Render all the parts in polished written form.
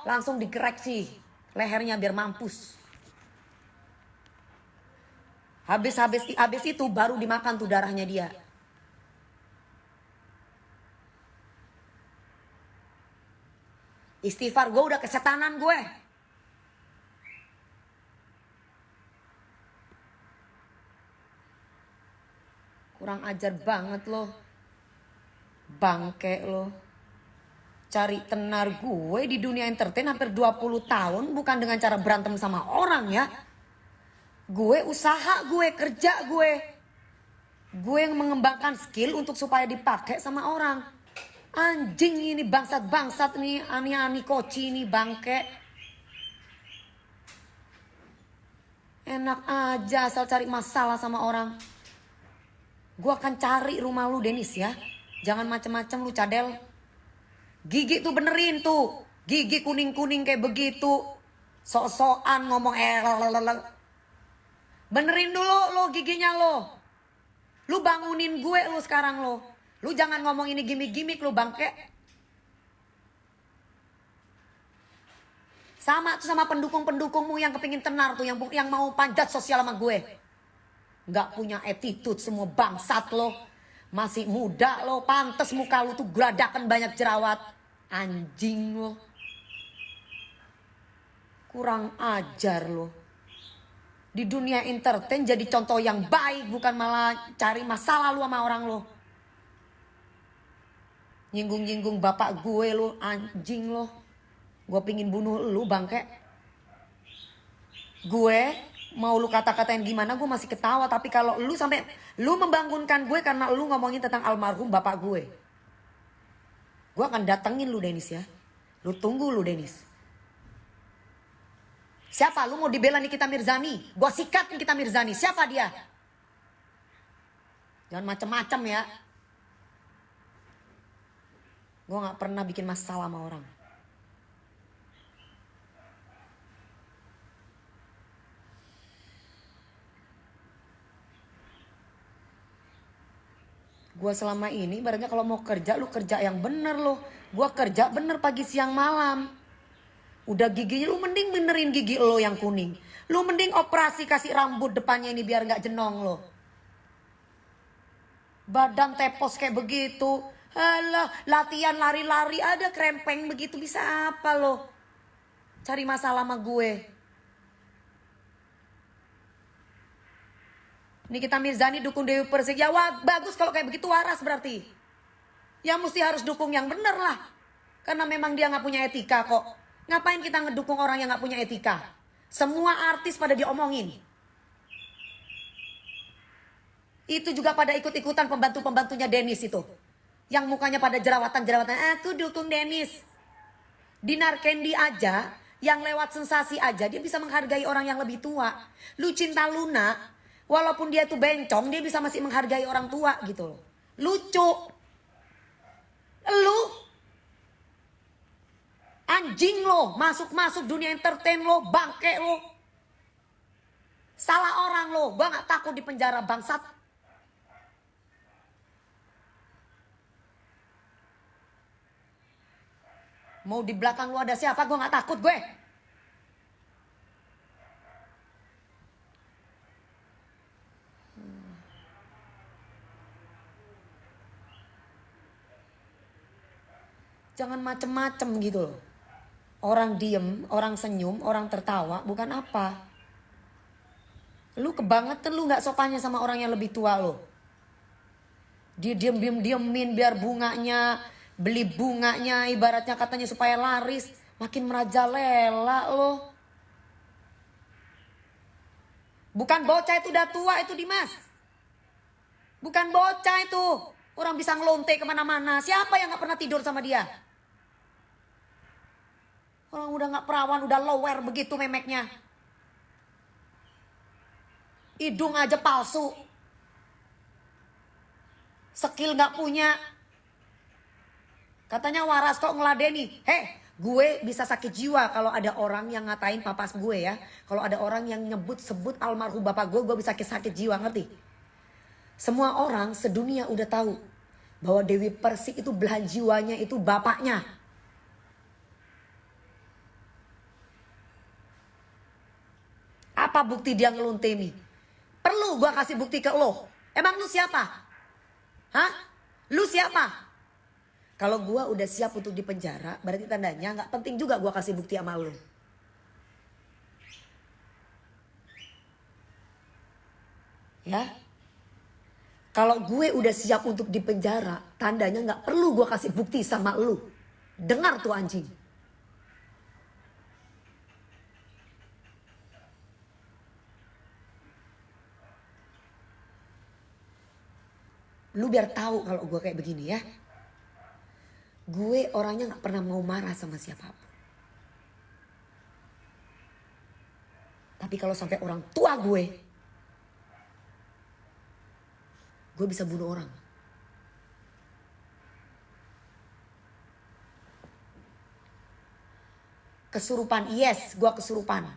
langsung dikoreksi lehernya biar mampus. Habis itu baru dimakan tuh darahnya dia. Istighfar, gue udah kesetanan gue. Kurang ajar banget lo. Bangke lo. Cari tenar gue di dunia entertain hampir 20 tahun. Bukan dengan cara berantem sama orang ya. Gue usaha, gue kerja gue. Gue yang mengembangkan skill untuk supaya dipakai sama orang. Anjing ini bangsat-bangsat nih. Ani-ani koci ini bangke. Enak aja asal cari masalah sama orang. Gue akan cari rumah lu Denis ya. Jangan macem-macem lu cadel. Gigi tuh benerin tuh. Gigi kuning-kuning kayak begitu. Sok-sokan ngomong benerin dulu lo giginya lo. Lu bangunin gue lu sekarang lo. Lu jangan ngomong ini gimmick-gimmick lu bangke. Sama tuh sama pendukung-pendukungmu yang kepingin tenar tuh. Yang mau panjat sosial sama gue. Gak punya attitude semua bangsat lo. Masih muda lo. Pantes muka lo tuh geradakan banyak jerawat. Anjing lo. Kurang ajar lo. Di dunia entertain jadi contoh yang baik. Bukan malah cari masalah lo sama orang lo. Nyinggung-nyinggung bapak gue lo. Anjing lo. Gue pingin bunuh lo bangke. Gue mau lu kata-katain gimana gue masih ketawa. Tapi kalau lu sampai lu membangunkan gue karena lu ngomongin tentang almarhum bapak gue akan datengin lu Denis ya. Lu tunggu lu Denis. Siapa? Lu mau dibela Nikita Mirzani? Gue sikat Nikita Mirzani. Siapa dia? Jangan macem-macem ya. Gue gak pernah bikin masalah sama orang. Gue selama ini ibaratnya kalau mau kerja lu kerja yang bener lo. Gue kerja bener pagi siang malam. Udah giginya lu mending benerin gigi lo yang kuning. Lu mending operasi kasih rambut depannya ini biar gak jenong lo. Badan tepos kayak begitu. Alah latihan lari-lari ada krempeng begitu bisa apa lo. Cari masalah sama gue. Nikita Mirzani dukung Dewi Persik. Ya wah, bagus kalau kayak begitu waras berarti. Ya mesti harus dukung yang bener lah. Karena memang dia gak punya etika kok. Ngapain kita ngedukung orang yang gak punya etika? Semua artis pada diomongin. Itu juga pada ikut-ikutan pembantu-pembantunya Denis itu. Yang mukanya pada jerawatan-jerawatan. Aku dukung Denis. Dinar Candy aja, yang lewat sensasi aja, dia bisa menghargai orang yang lebih tua. Lucinta Luna, walaupun dia tuh bencong, dia bisa masih menghargai orang tua gitu loh. Lucu. Lu anjing lo, masuk-masuk dunia entertain lo, bangke lo. Salah orang lo, gua gak takut di penjara bangsat. Mau di belakang lu ada siapa, gua gak takut gue. Jangan macem-macem gitu loh. Orang diem, orang senyum, orang tertawa, bukan apa. Lu kebangetan lu gak sopannya sama orang yang lebih tua lo. Dia diemin biar bunganya, beli bunganya ibaratnya katanya supaya laris. Makin merajalela lo. Bukan bocah itu udah tua itu Dimas. Bukan bocah itu. Orang bisa ngelonte kemana-mana. Siapa yang gak pernah tidur sama dia? Orang udah gak perawan, udah lower begitu memeknya. Hidung aja palsu. Skill gak punya. Katanya waras kok ngeladeni. Gue bisa sakit jiwa kalau ada orang yang ngatain papas gue ya. Kalau ada orang yang sebut almarhum bapak gue bisa sakit jiwa, ngerti? Semua orang sedunia udah tahu bahwa Dewi Persik itu belahan jiwanya itu bapaknya. Apa bukti dia ngelunteni? Perlu gue kasih bukti ke lo? Emang lu siapa? Hah? Lu siapa? Kalau gue udah siap untuk dipenjara, berarti tandanya gak penting juga gue kasih bukti sama lu. Ya. Kalau gue udah siap untuk dipenjara, tandanya gak perlu gue kasih bukti sama lu. Dengar tuh anjing. Lu biar tahu kalau gue kayak begini ya. Gue orangnya gak pernah mau marah sama siapapun. Tapi kalau sampai orang tua gue bisa bunuh orang. Kesurupan, yes, gue kesurupan.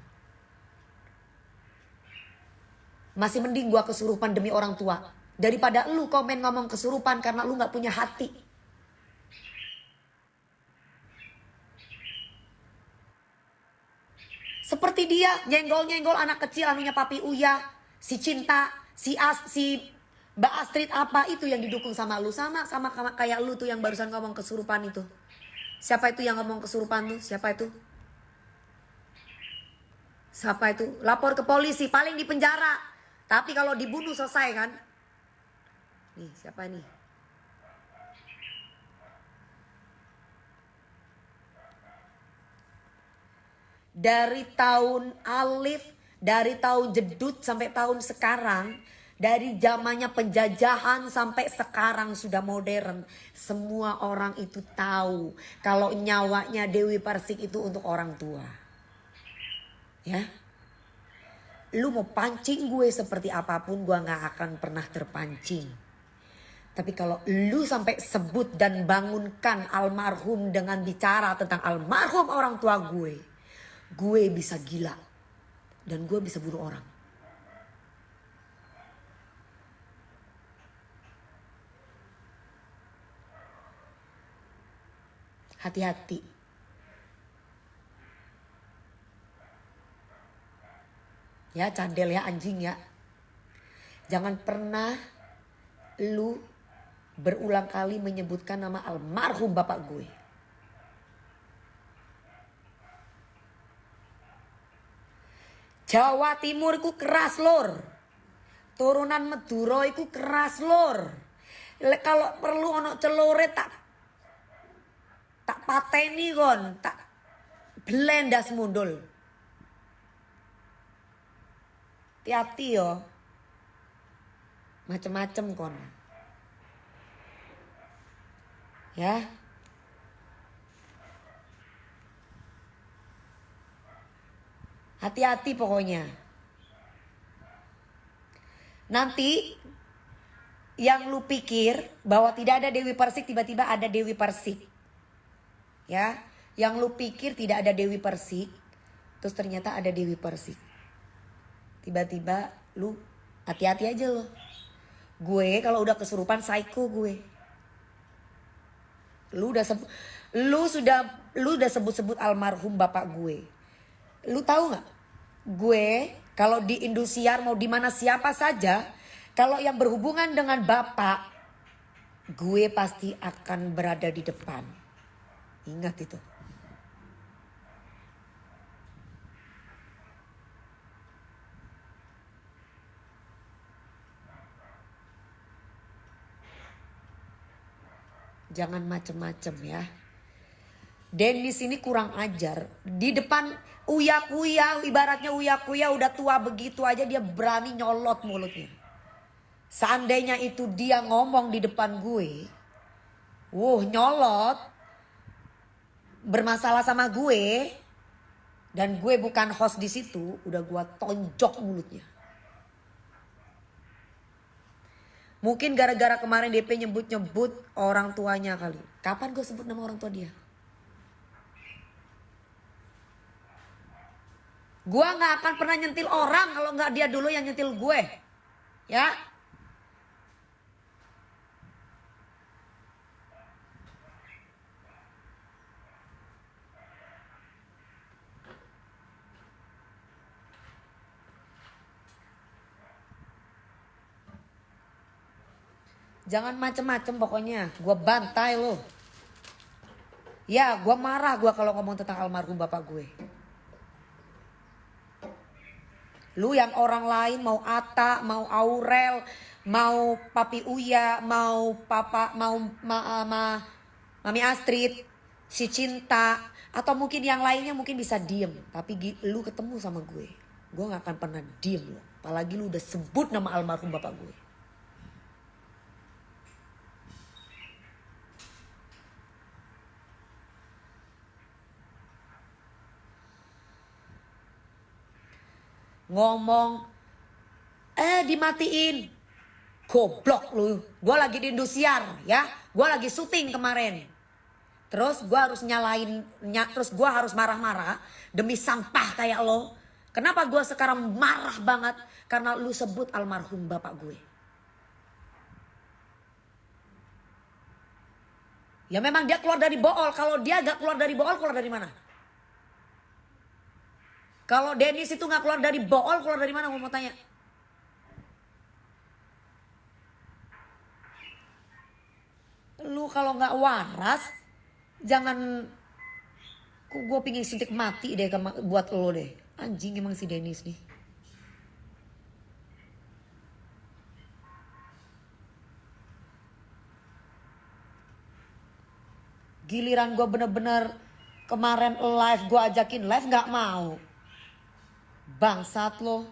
Masih mending gue kesurupan demi orang tua. Daripada lu komen ngomong kesurupan karena lu gak punya hati. Seperti dia, nyenggol-nyenggol anak kecil anunya Papi Uya. Si Cinta, si Mbak Astrid apa itu yang didukung sama lu. Sama kayak lu tuh yang barusan ngomong kesurupan itu. Siapa itu yang ngomong kesurupan tuh? Siapa itu? Siapa itu? Lapor ke polisi, paling di penjara. Tapi kalau dibunuh selesai kan? Nih, siapa nih? Dari tahun Alif, dari tahun Jedut sampai tahun sekarang, dari zamannya penjajahan sampai sekarang sudah modern, semua orang itu tahu kalau nyawanya Dewi Persik itu untuk orang tua. Ya. Lu mau pancing gue seperti apapun, gue gak akan pernah terpancing. Tapi kalau lu sampai sebut dan bangunkan almarhum dengan bicara tentang almarhum orang tua gue bisa gila. Dan gue bisa bunuh orang. Hati-hati. Ya cadel ya anjing ya. Jangan pernah lu berulang kali menyebutkan nama almarhum bapak gue. Jawa Timur ku keras lor. Turunan Madura iku keras lor. Kalau perlu ono celore tak pateni kon, tak blendas mundul. Hati-hati yo. Macem-macem kon. Ya. Hati-hati pokoknya. Nanti yang lu pikir bahwa tidak ada Dewi Persik, tiba-tiba ada Dewi Persik. Ya, yang lu pikir tidak ada Dewi Persik, terus ternyata ada Dewi Persik. Tiba-tiba lu hati-hati aja lo. Gue kalau udah kesurupan psycho gue. Lu udah sebut-sebut almarhum bapak gue. Lu tahu nggak? Gue kalau di Indosiar mau di mana siapa saja, kalau yang berhubungan dengan bapak, gue pasti akan berada di depan. Ingat itu. Jangan macem-macem ya. Dennis ini kurang ajar. Di depan Uya Kuya, ibaratnya Uya Kuya udah tua begitu aja dia berani nyolot mulutnya. Seandainya itu dia ngomong di depan gue, nyolot, bermasalah sama gue, dan gue bukan host di situ, udah gue tonjok mulutnya. Mungkin gara-gara kemarin DP nyebut-nyebut orang tuanya kali. Kapan gue sebut nama orang tua dia? Gue gak akan pernah nyentil orang kalau gak dia dulu yang nyentil gue. Ya. Jangan macem-macem pokoknya. Gue bantai lo. Ya gue marah gue kalau ngomong tentang almarhum bapak gue. Lu yang orang lain mau Ata, mau Aurel, mau Papi Uya, mau Papa, mau Mami Astrid, si Cinta, atau mungkin yang lainnya mungkin bisa diem. Tapi lu ketemu sama gue gak akan pernah diem lo. Apalagi lu udah sebut nama almarhum bapak gue. Ngomong dimatiin. Goblok lu. Gue lagi di Indosiar ya. Gue lagi syuting kemarin. Terus gue harus terus gue harus marah-marah demi sampah kayak lo. Kenapa gue sekarang marah banget? Karena lu sebut almarhum bapak gue. Ya memang dia keluar dari Bool. Kalau dia gak keluar dari Bool, keluar dari mana? Kalau Dennis itu gak keluar dari Bool, keluar dari mana? Gue mau tanya. Lu kalau gak waras, jangan. Gue pingin suntik mati deh buat lo deh. Anjing emang si Dennis nih. Giliran gue bener-bener kemarin live, gue ajakin live gak mau. Bangsat lo.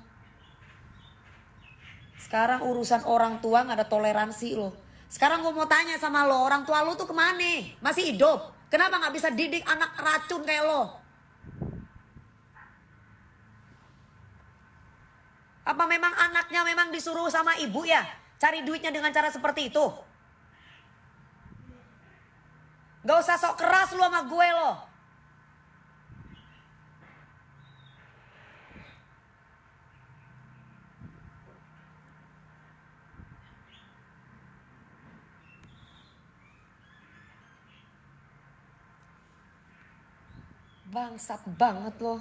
Sekarang urusan orang tua gak ada toleransi lo. Sekarang gue mau tanya sama lo, orang tua lo tuh kemana? Masih hidup? Kenapa gak bisa didik anak racun kayak lo? Apa memang anaknya memang disuruh sama ibu ya? Cari duitnya dengan cara seperti itu? Gak usah sok keras lo sama gue lo. Bangsat banget lo.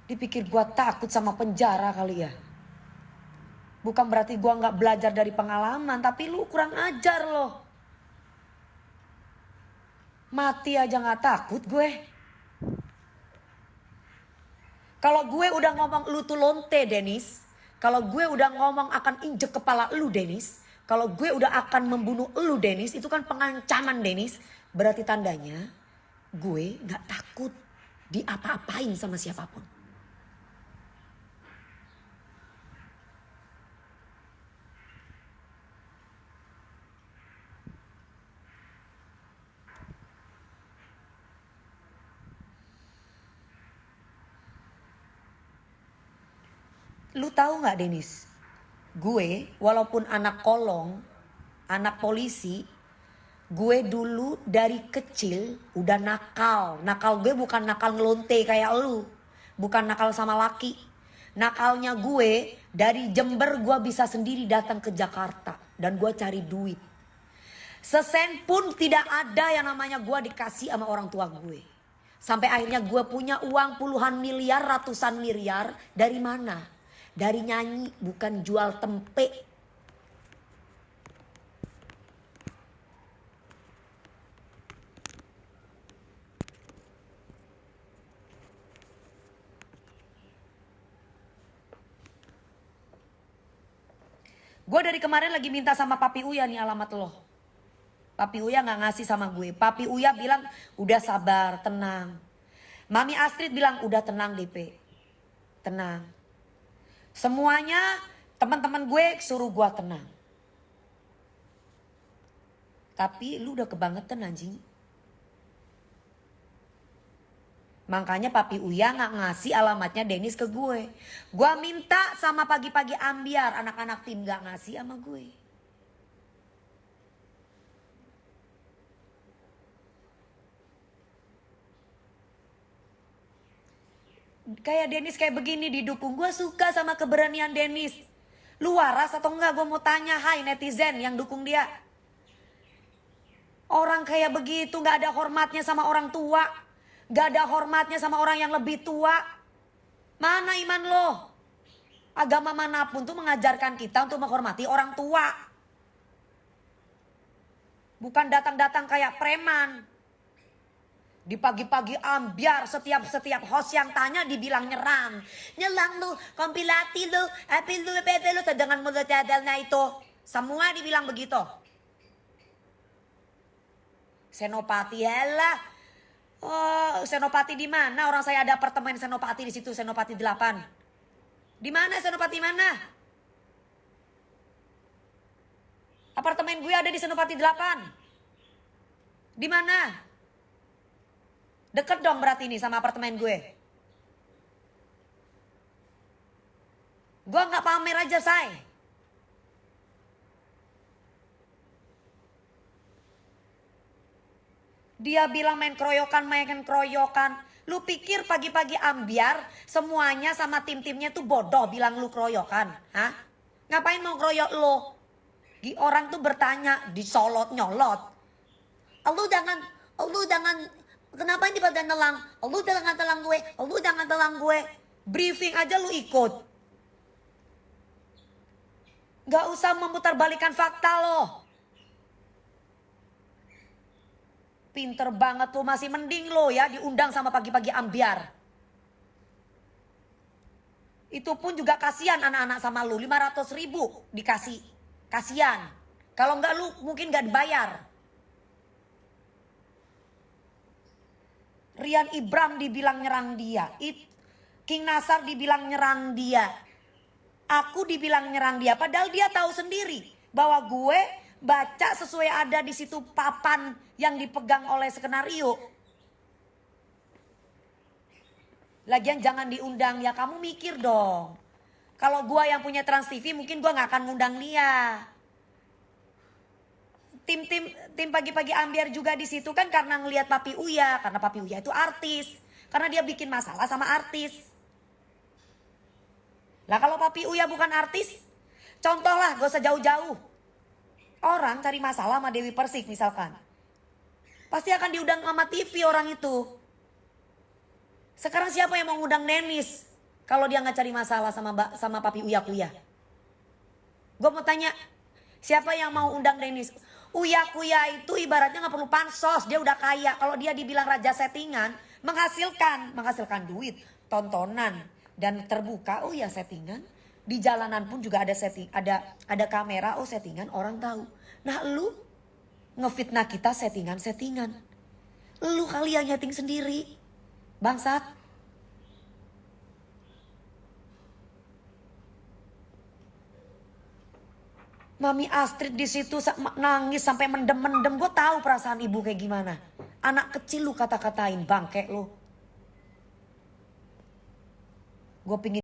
Dipikir gue takut sama penjara kali ya. Bukan berarti gue gak belajar dari pengalaman. Tapi lu kurang ajar lo. Mati aja gak takut gue. Kalau gue udah ngomong lu tuh lonte Dennis. Kalau gue udah ngomong akan injek kepala lu Dennis. Kalau gue udah akan membunuh lu Dennis. Itu kan pengancaman Dennis. Berarti tandanya gue gak takut diapa-apain sama siapapun. Lu tahu gak Dennis? Gue walaupun anak kolong, anak polisi, gue dulu dari kecil udah nakal. Nakal gue bukan nakal ngelonte kayak lu. Bukan nakal sama laki. Nakalnya gue dari Jember gue bisa sendiri datang ke Jakarta. Dan gue cari duit. Sesen pun tidak ada yang namanya gue dikasih sama orang tua gue. Sampai akhirnya gue punya uang puluhan miliar, ratusan miliar. Dari mana? Dari nyanyi, bukan jual tempe. Gue dari kemarin lagi minta sama Papi Uya nih alamat lo. Papi Uya gak ngasih sama gue. Papi Uya bilang udah sabar, tenang. Mami Astrid bilang udah tenang DP. Tenang. Semuanya teman-teman gue suruh gue tenang. Tapi lu udah kebangetan anjing. Makanya Papi Uya gak ngasih alamatnya Dennis ke gue. Gue minta sama pagi-pagi ambiar, anak-anak tim gak ngasih sama gue. Kayak Dennis kayak begini didukung. Gue suka sama keberanian Dennis. Lu waras atau enggak? Gue mau tanya, hai netizen yang dukung dia. Orang kayak begitu gak ada hormatnya sama orang tua. Gak ada hormatnya sama orang yang lebih tua. Mana iman lo? Agama manapun tuh mengajarkan kita untuk menghormati orang tua. Bukan datang-datang kayak preman. Di pagi-pagi ambiar, setiap host yang tanya dibilang nyerang. Nyelang lu, kompilati lu, api lu, pepe lu, dengan mulut jadalnya itu. Semua dibilang begitu. Senopati helah. Oh, Senopati di mana? Orang saya ada apartemen Senopati di situ, Senopati 8. Di mana Senopati mana? Apartemen gue ada di Senopati 8. Di mana? Deket dong berarti ini sama apartemen gue. Gue gak pamer aja, say. Dia bilang main keroyokan. Lu pikir pagi-pagi ambiar semuanya sama tim-timnya tuh bodoh bilang lu keroyokan? Hah? Ngapain mau keroyok lu? Orang tuh bertanya, disolot nyolot. Lu jangan kenapa ini pada nelang? Lu jangan telang gue. Briefing aja lu ikut. Gak usah memutarbalikkan fakta lo. Pinter banget lo, masih mending lo ya diundang sama pagi-pagi ambiar. Itu pun juga kasihan anak-anak sama lu, 500.000 dikasih. Kasihan. Kalau enggak lu mungkin gak dibayar. Rian Ibram dibilang nyerang dia. King Nasar dibilang nyerang dia. Aku dibilang nyerang dia. Padahal dia tahu sendiri bahwa gue baca sesuai ada di situ papan yang dipegang oleh skenario. Lagian jangan diundang ya, kamu mikir dong. Kalau gue yang punya Trans TV mungkin gue gak akan ngundang dia. Tim pagi-pagi ambiar juga di situ kan karena ngelihat Papi Uya, karena Papi Uya itu artis, karena dia bikin masalah sama artis. Lah kalau Papi Uya bukan artis, contoh lah, gak usah jauh-jauh. Orang cari masalah sama Dewi Persik misalkan, pasti akan diundang sama TV orang itu. Sekarang siapa yang mau ngundang Nenis kalau dia nggak cari masalah sama Papi Uya Kuya? Gue mau tanya, siapa yang mau undang Nenis? Uya Kuya itu ibaratnya nggak perlu pansos, dia udah kaya. Kalau dia dibilang raja settingan, menghasilkan duit, tontonan dan terbuka. Oh ya settingan, di jalanan pun juga ada ada kamera. Oh settingan, orang tahu. Nah lu ngefitnah kita settingan. Lu kali yang nyeting sendiri, bangsat. Mami Astrid di situ nangis sampai mendem. Gue tahu perasaan ibu kayak gimana. Anak kecil lu kata-katain, bangke lu. Gue pingin